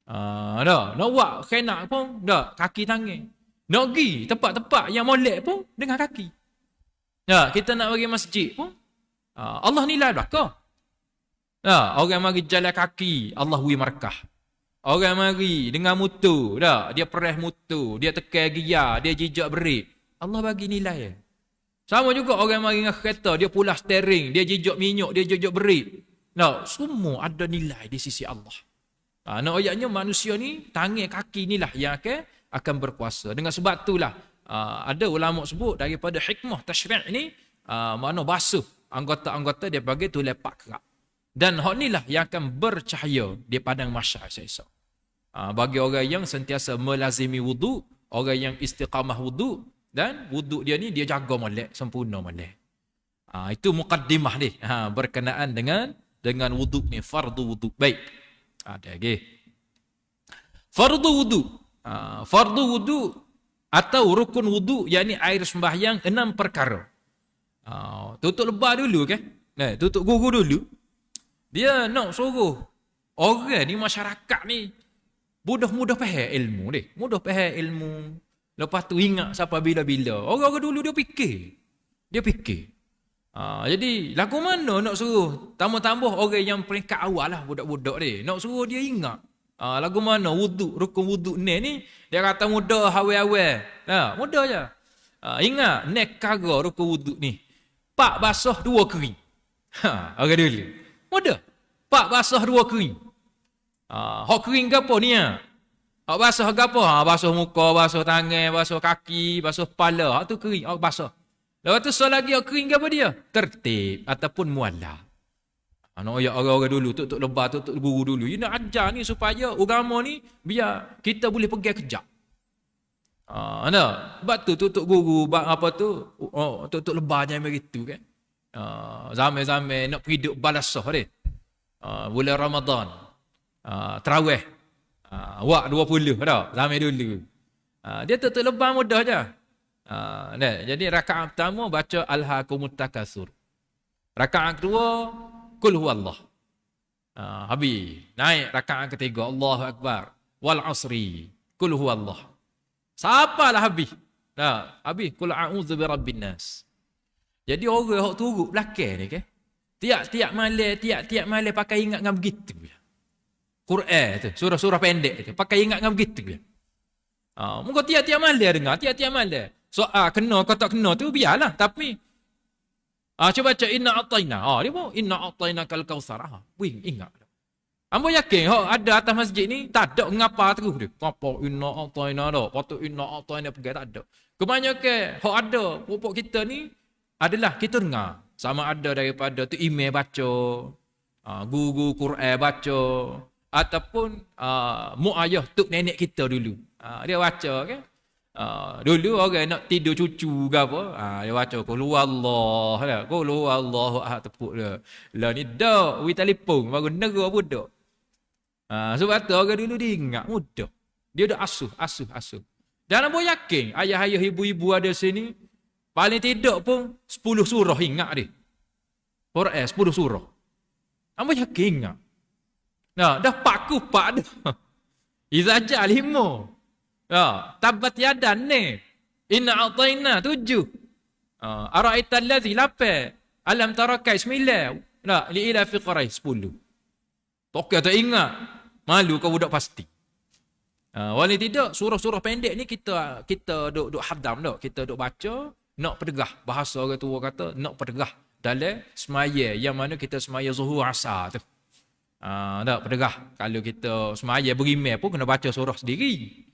Dah. Nak buat khenak pun, dah. Kaki tangan. Nak pergi tempat-tempat yang molek pun, dengan kaki. Ya, kita nak pergi masjid pun, Allah nilai belakang. Ya, orang mari jalan kaki, Allah beri markah. Orang mari dengan motor, dah. Dia press motor, dia tekan gear, dia jijak break. Allah bagi nilai. Sama juga orang mari dengan kereta, dia pulas steering, dia jijak minyak, dia jijak break. Nah, semua ada nilai di sisi Allah. Nak ayatnya manusia ni, tangan kaki inilah yang akan berkuasa. Dengan sebab itulah, ada ulama sebut daripada hikmah tasyri' ni, makna basuh anggota-anggota dia bagi tu lepak kerak. Dan hak inilah yang akan bercahaya di padang mahsyar esok. Bagi orang yang sentiasa melazimi wudu, orang yang istiqamah wudu, dan wudu dia ni dia jaga molek, sempurna molek. Itu mukaddimah ni, berkenaan dengan wudu ni, fardu wudu. Baik. Ada lagi. Fardu wudu. Fardu wudu atau rukun wudu, yakni air sembahyang 6 perkara. Tutup lebah dulu ke? Tutup gugu dulu. Dia nak suruh orang ni, masyarakat ni mudah faham ilmu ni. Mudah faham ilmu. Lepas tu ingat sampai bila-bila. Orang-orang dulu dia fikir. Jadi lagu mana nak suruh tambah-tambah orang yang peringkat awal lah, budak-budak ni. Nak suruh dia ingat. Lagu mana wudu, rukun wudu ni dia kata mudah awal-awal. Mudah je. Ingat nekara rukun wudu ni. 4 basah 2 kering. Orang dulu. Mudah. 4 basah 2 kering. Hak kering ke apa ni? Hak basah ke apa? Basuh muka, basuh tangan, basuh kaki, basuh kepala. Hak tu kering, hak basah. Lepas tu soal lagi hak kering ke apa dia? Tertib ataupun mualla. Nak ayat orang-orang dulu, tutup lebah, tutup guru dulu. You nak ajar ni supaya agama ni biar kita boleh pergi kejap. Sebab tu tutup guru, apa tu, tutup lebah jangan begitu kan. Zaman-zaman nak pergi duk balasah ni. Bulan Ramadan. Terawih. Wak 20 dah, zaman dulu. Dia tutup lebah mudah je. Jadi rakaat pertama baca Alhaakumut Takatsur. Rakaat kedua Qul huwallah. Habis. Naik rakaat ketiga Allahu Akbar. Wal asri. Qul huwallah. Sapalah habis. Habis Qul a'udzu birabbin nas. Jadi orang hok turut belakang ni ke. Tiap-tiap malam pakai ingat ngam begitu je. Quran tu, surah-surah pendek tu, pakai ingat ngam begitu je. Muka tiap-tiap malam dengar, tiap-tiap malam. Soal kena kau tak kena tu biarlah, tapi cuba baca inna a'taina. Dia pun inna a'taina kal kautsar. Wing ingat. Ambo yakin ada atas masjid ni tak ada ngapa terus dia. Apa inna a'taina dah? Patut inna a'taina pergi tak ada. Kebanyakan ada pupuk kita ni adalah kita dengar. Sama ada daripada tu email baca, guru Quran baca, ataupun mak ayah tok nenek kita dulu. Dia baca kan. Dulu orang nak tidur cucu ke apa, dia baca qul huwallah lah, qul huwallahu ahad tepuk dia. Lah ni dak we telefon baru nera budak. Sebab tu orang dulu dia ingat mudah. Dia dah asuh. Jangan boleh yakin ayah-ayah ibu-ibu ada sini paling tidak pun 10 surah ingat dia. Quran 10 surah. Ambo yakin ingat. Dah pak dah. Iza ja 5. Tabat yadan ni. Inna a'taina 7. Ara'aita allazi 8. Alam tara kai 9. Li ila fi Quraish 10. Tokak tak ingat. Malu kau budak pasti. Walaupun tidak surah-surah pendek ni kita duk hadam dak. Kita duk baca, nak pedegah. Bahasa orang tua kata nak pedegah dalam semaya yang mana kita semaya zuhur asar tu. Tak pedegah. Kalau kita semaya berimeh pun kena baca surah sendiri.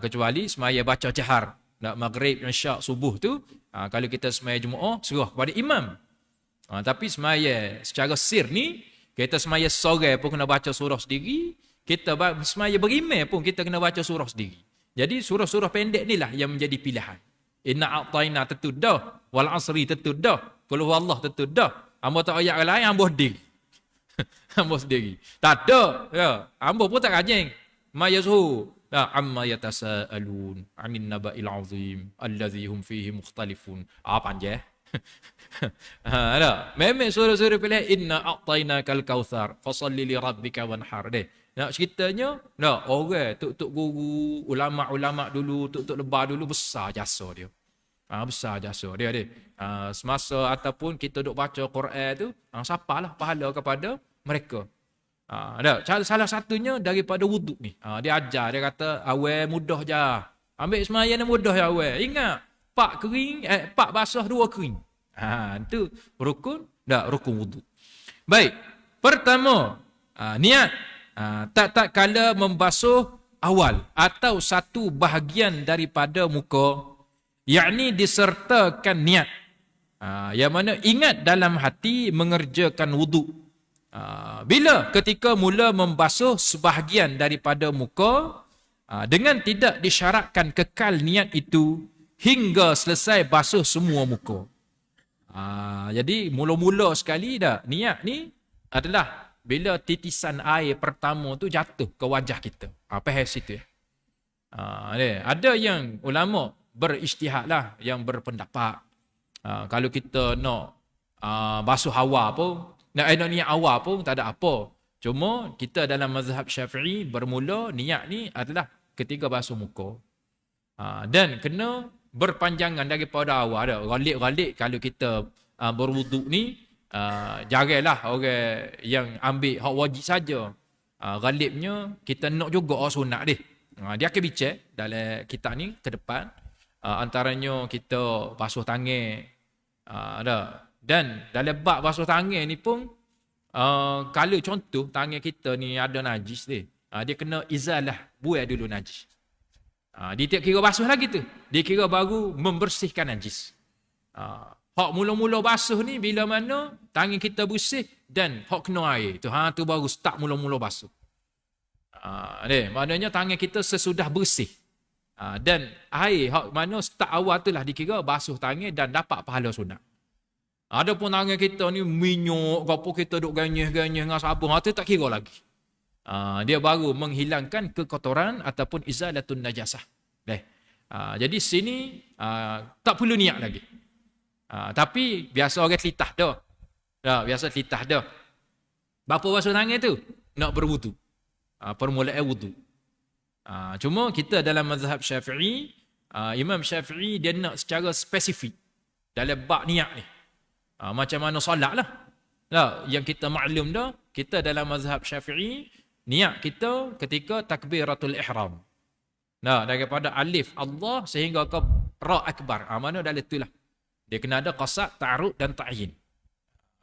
Kecuali semaya baca jahar. Nak maghrib, isyak, subuh tu, kalau kita semaya Jumaat, serah kepada imam. Tapi semaya secara sir ni, kita semaya sore pun kena baca surah sendiri. Kita semaya berimeh pun kita kena baca surah sendiri. Jadi surah-surah pendek ni lah yang menjadi pilihan. Inna a'taina tentu dah. Wal asri tentu dah. Qul huwallah tentu dah. Ambo tak ayat lain, ambo sendiri. Ambo sendiri. Tak ada. Ya. Ambo pun tak rajin. Ma yazhu. Amma yatasaalun. Anin naba'il azim. Allazi hum fihi mukhtalifun. Panjang. Ada. Memang surah-surah pilihan. Inna a'taina kal kautsar. Fasalli li rabbika wanhar. Nak ceritanya, orang tok-tok guru, ulama-ulama dulu, tok-tok lebah dulu besar jasa dia. Besar jasa dia. Semasa ataupun kita duk baca Quran tu, siapalah pahala kepada mereka. Salah satunya daripada wuduk ni. Dia ajar, dia kata awal mudah je. Ambil sembahyang ni mudah je awal. Ingat, 4 kering, 4 basah 2 kering. Itu rukun wuduk. Baik, pertama, niat. Tak kala membasuh awal atau satu bahagian daripada muka, yakni disertakan niat. Yang mana ingat dalam hati mengerjakan wuduk. Bila ketika mula membasuh sebahagian daripada muka, dengan tidak disyaratkan kekal niat itu hingga selesai basuh semua muka. Jadi mula-mula sekali dah niat ni adalah bila titisan air pertama tu jatuh ke wajah kita. Faham situ ya? Ada yang ulama berijtihad lah, yang berpendapat kalau kita nak basuh awal pun, nak niat awal pun tak ada apa. Cuma kita dalam mazhab Syafi'i bermula niat ni adalah ketika basuh muka. Dan kena berpanjangan daripada awal. Galik-galik kalau kita berwuduk ni, jaranglah orang yang ambil hak wajib saja. Galibnya kita nak juga sunat dia. Dia akan bincang dalam kitab ni ke depan. Antaranya kita basuh tangan. Dan dalam bab basuh tangan ni pun, kalau contoh tangan kita ni ada najis dia, dia kena izalah, buang dulu najis. Dia tak kira basuh lagi tu. Dia kira baru membersihkan najis. Hak mula-mula basuh ni bila mana tangan kita bersih dan hak kena air tu, tu baru start mula-mula basuh. Maknanya tangan kita sesudah bersih. Dan air hak mana start awal tu lah dikira basuh tangan dan dapat pahala sunat. Adapun tangan kita ni minyak, apa kita duk ganyih-ganyih dengan sabun, tu tak kira lagi. Dia baru menghilangkan kekotoran ataupun izalatun najasah. Jadi sini tak perlu niat lagi. Tapi biasa orang telitah dah. Biasa telitah dah. Berapa basuh tangan tu? Nak berwudu. Permulaan wudu. Cuma kita dalam mazhab Syafi'i, Imam Syafi'i dia nak secara spesifik dalam bab niat ni. Macam mana solat lah. Yang kita maklum dah, kita dalam mazhab Syafi'i, niat kita ketika takbiratul ihram. Daripada alif Allah sehingga ke ra akbar. Mana dalam itulah. Dia kena ada qasad, ta'arud dan ta'yin.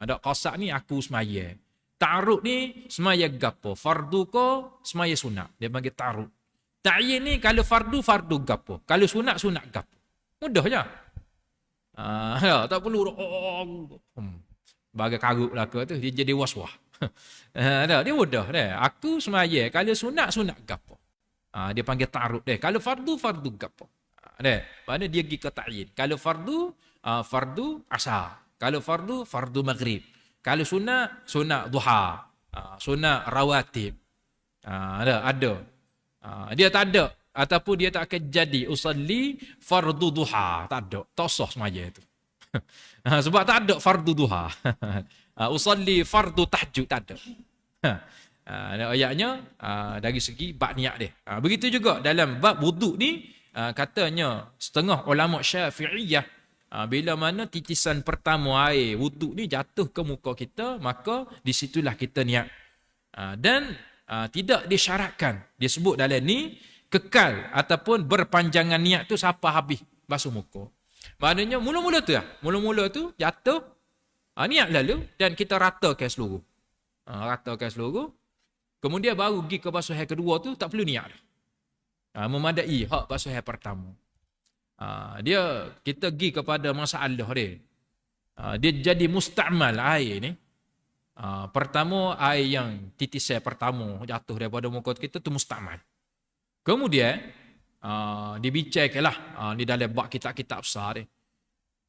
Ada qasad ni aku semaya. Ta'arud ni semaya gapo. Fardu ko semaya sunat. Dia panggil ta'arud. Ta'yin ni kalau fardu gapo. Kalau sunat gapo. Mudah je. Tak perlu bagai karut lah ke tu. Dia jadi was-was. Dia mudah. Aku semaya. Kalau sunat gapo. Dia panggil ta'arud. Kalau fardu gapo. Mana dia pergi ke ta'yin. Kalau fardu asar. Kalau fardu maghrib. Kalau sunat duha. Sunat rawatib. Ada. Dia tak ada. Ataupun dia tak akan jadi usalli fardu duha. Tak ada. Tak sah semaya itu. Sebab tak ada fardu duha. Usalli fardu tahajud. Tak ada. Ayatnya dari segi bab niat dia. Begitu juga dalam bab wuduk ni, katanya setengah ulama Syafi'iyah, bila mana titisan pertama air wuduk ni jatuh ke muka kita, maka di situlah kita niat. Dan tidak disyaratkan, dia sebut dalam ni kekal ataupun berpanjangan niat tu sampai habis basuh muka. Maknanya mula-mula tu jatuh, niat lalu dan kita ratakan seluruh. Kemudian baru pergi ke basuh yang kedua tu tak perlu niat. Memadai hak basuh yang pertama. Kita pergi kepada masalah dia. Dia jadi musta'mal air ni. Pertama air yang titisan pertama jatuh daripada muka kita tu musta'mal. Kemudian dibicarakanlah di dalam bab kitab-kitab besar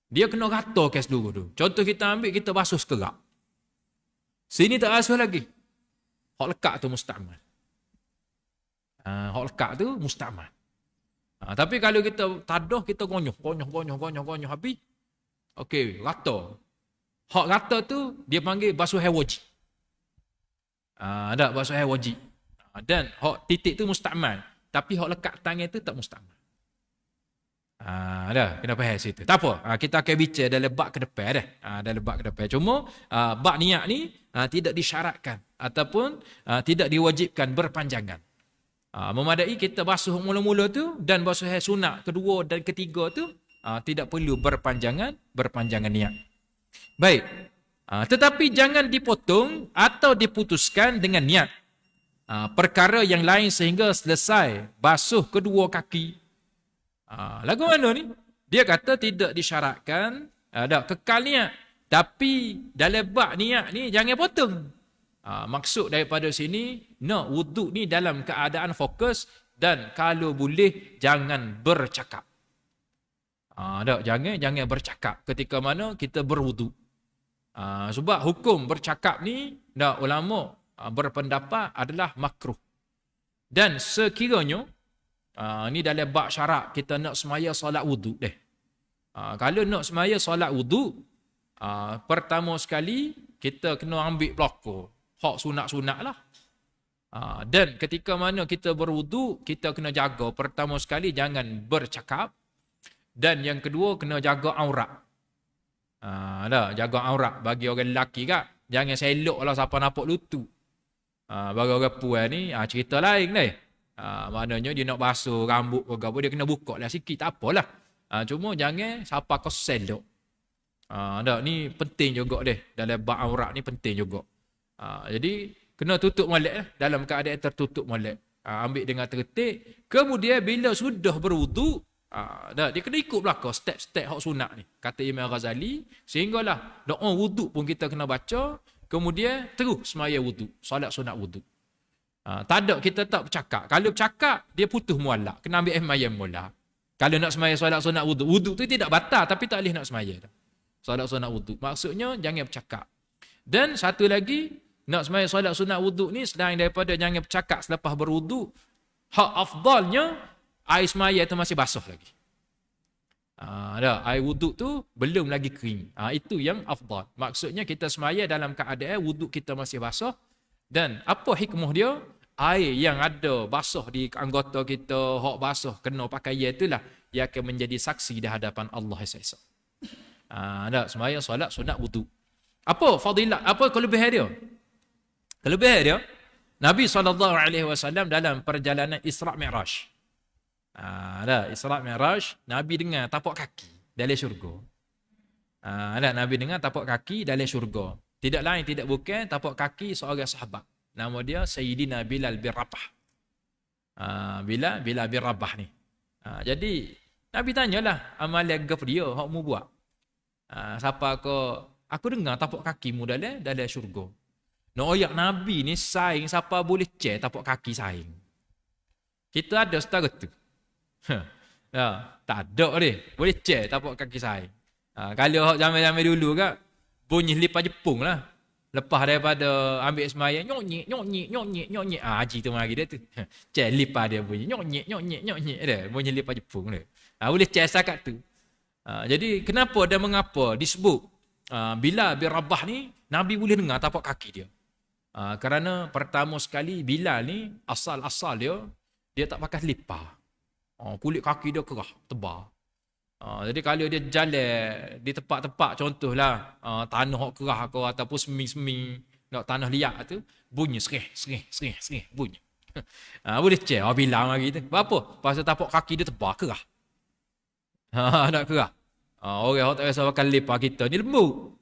dia kena ratakan seluruh tu. Contoh kita ambil, kita basuh sekerak. Sini tak basuh lagi. Hak lekat tu musta'mal. Hak lekat tu musta'mal. Tapi kalau kita tadah, kita gonyah habis. Okey, rata. Hak rata tu dia panggil basuh air wajib. Ada basuh air wajib. Dan hak titik tu mustakmal. Tapi hak lekat tangan tu tak mustakmal. Dah, kena faham situ. Tak apa, kita akan bicara dalam bab ke depan dah. Dalam bab ke depan. Cuma bab niat ni tidak disyaratkan ataupun tidak diwajibkan berpanjangan. Memadai kita basuh mula-mula tu dan basuh sunat kedua dan ketiga tu tidak perlu berpanjangan niat. Baik. Tetapi jangan dipotong atau diputuskan dengan niat. Perkara yang lain sehingga selesai basuh kedua kaki. Lagu mana ni? Dia kata tidak disyaratkan, kekal niat. Tapi dalam bab niat ni jangan potong. Maksud daripada sini, nak wuduk ni dalam keadaan fokus dan kalau boleh jangan bercakap. Jangan bercakap ketika mana kita berwuduk. Sebab hukum bercakap ni, ulama berpendapat adalah makruh. Dan sekiranya, ni dalam bab syarat kita nak semaya solat wuduk deh. Kalau nak semaya solat wuduk, pertama sekali kita kena ambil pelakor. Hak sunat-sunat lah. Dan ketika mana kita berwuduk, kita kena jaga. Pertama sekali jangan bercakap. Dan yang kedua kena jaga aurat. Jaga aurat bagi orang lelaki kak. Jangan selok lah siapa nampak lutut. Bagi orang puan ni cerita lain deh. Maknanya dia nak basuh rambut ke apa, dia kena buka lah sikit, tak apalah. Cuma jangan siapa kau selok. Ni penting juga deh. Dalam bab aurat ni penting juga. Jadi kena tutup molek lah. Dalam keadaan tertutup molek. Ambil dengan tertib. Kemudian bila sudah berwuduk, dia kena ikut belakang step-step hak sunat ni. Kata Imam Ghazali, sehinggalah doa wuduk pun kita kena baca. Kemudian terus semaya wuduk. Solat sunat wuduk. Tak ada kita tak bercakap. Kalau bercakap, dia putus muallak. Kena ambil mayam mula. Kalau nak semaya solat sunat wuduk. Wuduk tu tidak batal tapi tak boleh nak semaya. Solat sunat wuduk. Maksudnya jangan bercakap. Dan satu lagi, nak semaya solat sunat wuduk ni selain daripada jangan bercakap selepas berwuduk, hak afdalnya air semaya tu masih basuh lagi. Air wuduk tu belum lagi kering. Itu yang afdal. Maksudnya kita semaya dalam keadaan wuduk kita masih basuh. Dan apa hikmah dia? Air yang ada basuh di anggota kita, hak basuh kena pakaian itulah yang akan menjadi saksi di hadapan Allah esok. Semaya solat sunat wuduk. Apa fadilat? Apa kelebihan dia? Kelebihan dia, Nabi SAW dalam perjalanan Isra' Mi'raj. Isra' Mi'raj, Nabi dengar tapak kaki dalam syurga. Nabi dengar tapak kaki dalam syurga. Tidak lain, tidak bukan tapak kaki seorang sahabat. Nama dia Sayyidina Bilal bin Rabah. Bilal bin Rabah ni. Jadi, Nabi tanyalah amalan gap dia, hak mu buat. Siapa aku dengar tapak kakimu dalam syurga. Ayat Nabi ni saing siapa boleh cek tapak kaki saing. Kita ada setara tu. Tak ada dia. Boleh cek tapak kaki saing. Kalau zaman-zaman dulu kan, bunyi lipat Jepung lah. Lepas daripada ambil semayang, nyonyek. Haji tu mari dia tu. Cek lipat dia bunyi. Nyonyek dia. Bunyi lipat Jepung dia. Boleh cek sakat tu. Jadi kenapa dan mengapa disebut Bilal bin Rabah ni, Nabi boleh dengar tapak kaki dia. Kerana pertama sekali Bilal ni asal-asal dia tak pakai selipar. Kulit kaki dia kerah, tebal. Jadi kalau dia jalan di tempat-tempat contohlah tanah kerah ke ataupun seming-seming nak tanah liat tu, bunyi serih bunyi. Boleh cek Bilal mari tu. Apa? Pasal tapak kaki dia tebal kerah. Nak kerah. Orang tak biasa pakai selipar kita ni lembut.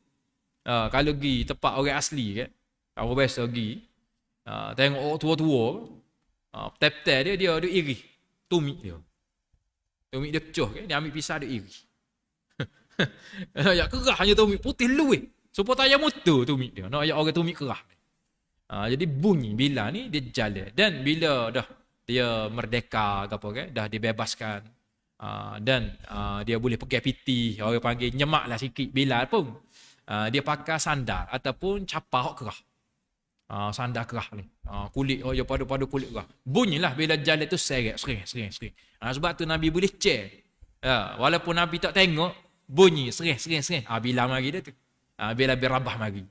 Kalau pergi tempat orang asli kan, orang biasa pergi, tengok orang tua-tua, tep-tep dia iri. Tumit dia kecoh kan, dia ambil pisau dia iri. Ya kerah hanya tumit putih luwih. Supaya tayar motor tumit dia. Nak ayat orang tumit kerah. Jadi bunyi bila ni dia jalan. Dan bila dah dia merdeka ke apa kan, dah dibebaskan. Dan dia boleh pakai piti, orang panggil nyemak lah sikit Bilal pun. Dia pakai sandal ataupun capah hok kerah. Sandal kerah ni. Kulit pada kulit kerah. Bunyilah bila jalan tu seret. Sebab tu Nabi boleh cek. Walaupun Nabi tak tengok, bunyi seret. Bilal mari dia tu. Bilal bin Rabah mari.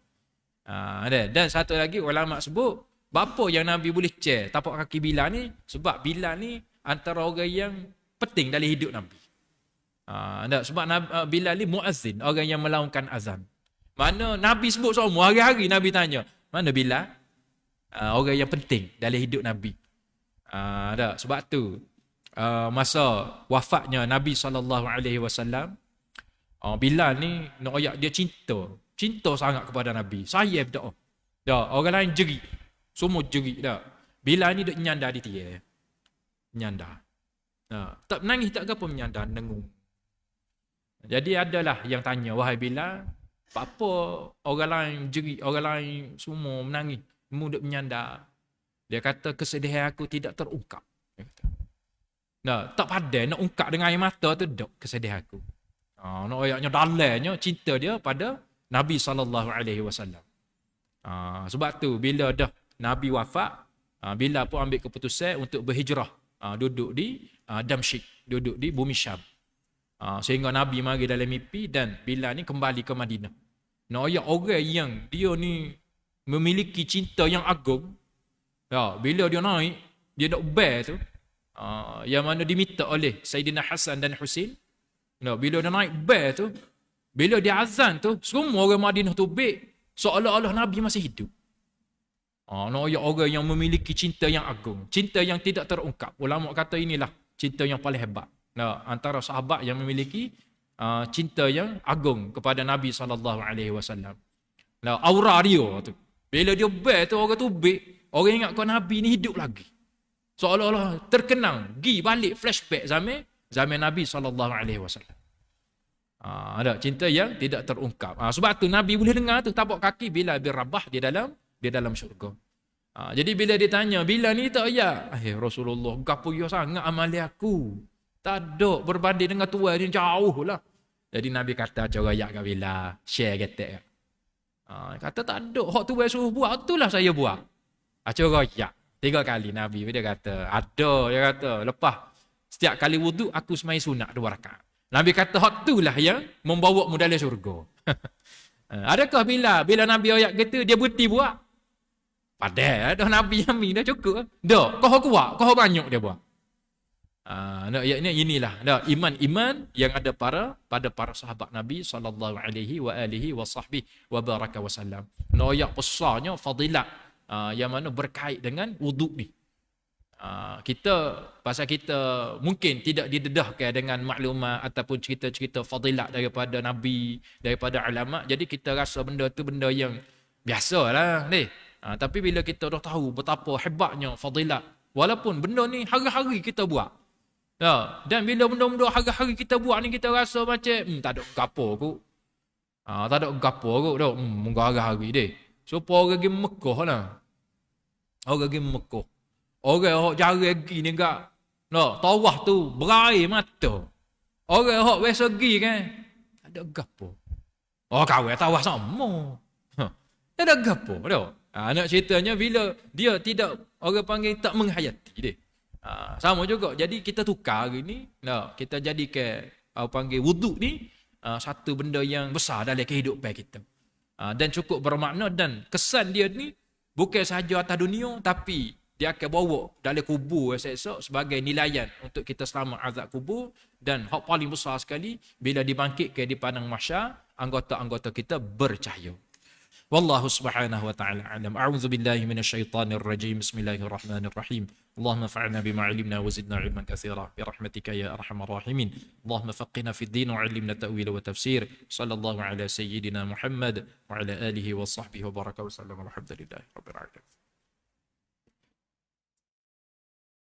Dan satu lagi ulama sebut Bapa yang Nabi boleh share tapak kaki Bilal ni? Sebab Bilal ni antara orang yang penting dalam hidup Nabi. Sebab Bilal ni muazzin, orang yang melaungkan azan. Mana Nabi sebut semua, hari-hari Nabi tanya, mana Bilal? Orang yang penting dalam hidup Nabi. Sebab tu masa wafatnya Nabi SAW, Bilal ni nak ayat dia cinta sangat kepada Nabi. Saya berdoa. Orang lain jerit. Semua jerit dah. Bilal ni duk nyandar di tiang. Nyandar. Tak menangis tak apa menyandar, nengung. Jadi adalah yang tanya, wahai Bilal, apa orang lain jerit, orang lain semua menangis, kamu duk menyandar. Dia kata kesedihan aku tidak terungkap. Tak pandai nak ungkap dengan air mata tu dok kesedihan aku. Nak ayatnya dalamnya cinta dia pada Nabi SAW. Sebab tu bila dah Nabi wafat, Bilal pun ambil keputusan untuk berhijrah, duduk di Damsyik, duduk di bumi Syam. Sehingga Nabi mari dalam mimpi dan Bilal ni kembali ke Madinah. Ayat orang yang dia ni memiliki cinta yang agung, bila dia naik, dia nak bear tu, yang mana diminta oleh Sayyidina Hasan dan Husin. Bila dia naik bear tu, bila dia azan tu, semua orang Madinah tu seolah-olah Nabi masih hidup. Orang yang memiliki cinta yang agung, cinta yang tidak terungkap. Ulama kata inilah cinta yang paling hebat. Antara sahabat yang memiliki cinta yang agung kepada Nabi SAW. Aura dia tu, bila dia bear tu, orang tu orang ingat kau Nabi ni hidup lagi. Seolah-olah terkenang, pergi balik flashback zaman Nabi SAW. Ada cinta yang tidak terungkap. Sebab tu Nabi boleh dengar tu tapak kaki Bilal bin Rabah di dalam syurga. Jadi bila dia tanya, Bilal ni tak ya? Rasulullah, gapo ya sangat amali aku. Tak ada berbanding dengan Tuhan dia jauh lah. Jadi Nabi kata cara ayat kat Bilal, share getek. Kata tak ada, hak Tuhan suruh buat, itulah saya buat. Cara ayat 3 kali Nabi dia kata, ada, dia kata, lepas setiap kali wuduk aku semai sunat 2 rakaat. Nabi kata hak itulah yang membawa mu dalam syurga. Adakah bila Nabi ayat kata dia berhenti buat? Padahal dah Nabi Amin dah cukup. Dah, kau kuat, kau banyak dia buat. Inilah iman yang ada pada para sahabat Nabi sallallahu alaihi wa alihi wa sahbihi wa baraka wasallam. Ayat besarnya fadilat yang mana berkait dengan wuduk ni. Pasal kita mungkin tidak didedahkan dengan maklumat ataupun cerita-cerita fadilat daripada Nabi, daripada ulama, jadi kita rasa benda tu benda yang biasalah ni. Tapi bila kita dah tahu betapa hebatnya fadilat, walaupun benda ni hari-hari kita buat, dan bila benda-benda hari-hari kita buat ni kita rasa macam tak ada gapo kot. Tak ada gapo kot dah. Moga hari-hari deh. Supaya orang pergi Mekah lah. Orang pergi Mekah. Orang jari pergi ni enggak. Tawah tu berair mata. Orang hok biasa pergi kan. Tak ada gapo. Kawan tawah sama. Tak ada gapo dah. Nak ceritanya bila dia tidak, orang panggil tak menghayati dia. Sama juga. Jadi kita tukar hari ni. Kita jadikan panggil wuduk ni satu benda yang besar dalam kehidupan kita. Dan cukup bermakna, dan kesan dia ni bukan sahaja atas dunia, tapi dia akan bawa dalam kubur esok-esok sebagai nilaian untuk kita selamat azab kubur. Dan hak paling besar sekali, bila dibangkitkan di padang mahsyar, anggota-anggota kita bercahaya. Wallahu subhanahu wa ta'ala alam. A'udzu billahi minasyaitonir rajim. Bismillahirrahmanirrahim. Allahumma fa'alna bima 'allimna wa zidna 'ilman katsira bi rahmatika ya arhamar rahimin. Allahumma faqihna fid din wa 'allimna ta'wil wa tafsir. Sallallahu ala sayyidina Muhammad wa ala alihi wa sahbihi wa baraka wa sallam. Alhamdulillahi rabbil alamin.